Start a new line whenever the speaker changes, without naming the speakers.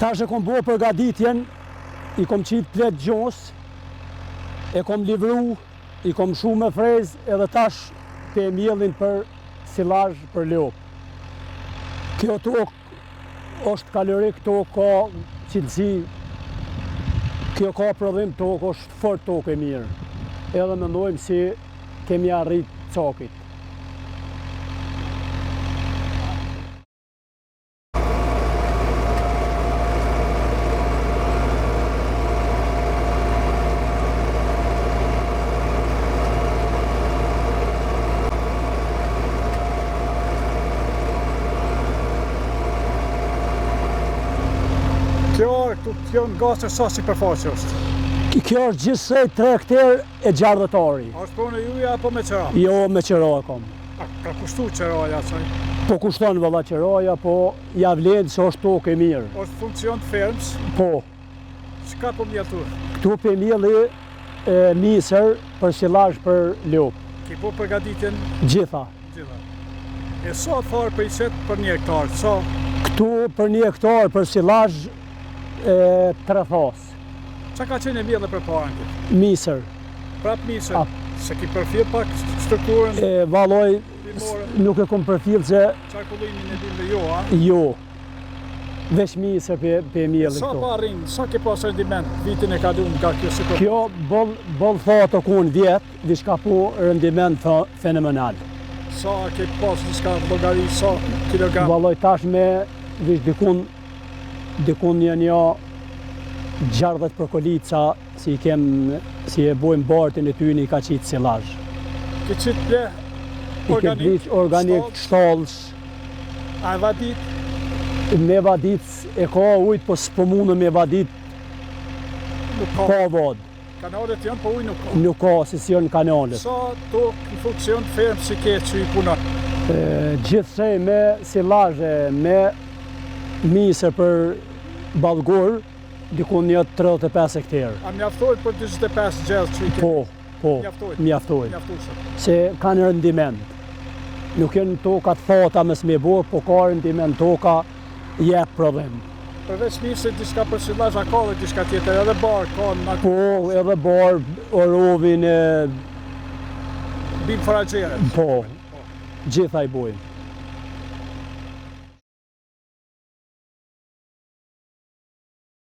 Tash e kom bo përgatitjen, i kom qitë plet gjos, e kom livru, i kom shu me frez, edhe tash pe mjellin për silazh për lop. Kjo tokë është kalorik, tokë ka cilësi, kjo ka prodhim tokë, është fort tokë e mirë. Edhe mendojmë si kemi arrit cakit.
Kjo në gasër sa sipërfaqe është?
Kjo është gjithsej 3 hektar e gjardhëtari.
A është punë juja apo me qera?
Jo, me qera kom.
A ka kushtu qeraja qaj?
Po kushton valla qeraja, po ja vlen se është tokë e mirë.
Është funksion të fermës?
Po.
Çka po mjelltur?
Këtu pe mjelli misër për silazh për lop.
Ki po përgatitjen?
Gjitha.
E sa tharë për i qetë për 1 hektar? Sa?
Këtu për 1 hektar për silazh 3 thas.
Qa ka qenë e mjellë për parën këtë?
Misër.
Prap misër? Se ki përfil pak strukturën?
Valoj, nuk e kom përfil se...
Qarkullimin e dimve jo, a?
Jo. Veç misër pe mjelli këtu.
Sa pa rrinë? Sa ke pas rendiment vitin e kalum nga kjo situatë?
Kjo boll thatë kun vjetë, vishka po rendiment fenomenal.
Sa ke pas diska logari, sa kilogram?
Valoj tash me vish dikun një 60 përkolica si e bojmë bartin e tyni ka qitë silazh.
Ke qitë ple
organik, shtallës.
A e vadit?
Me vadit e ka ujtë, po s'po mundë me vadit ka vodë.
Kanalet janë, po ujë nuk ka?
Nuk ka, si janë kanalet.
Sa tokë në funksion të fermë si ke që i punon?
Gjithsej me silazhe, me misër për ballgur, dikun një 35 hektar.
A mjaftojnë për 25 gjellë që i ke?
Po, mjaftojnë. Se kanë rendiment. Nuk janë toka të thata mes me bo, po ka rendiment toka jep prodhim.
Përveç misë, diçka për silazh, a ka dhe diçka tjetër, edhe barë ka në...
Po, edhe barë, orovin e...
Bim foragjere.
Po, gjitha i bojmë.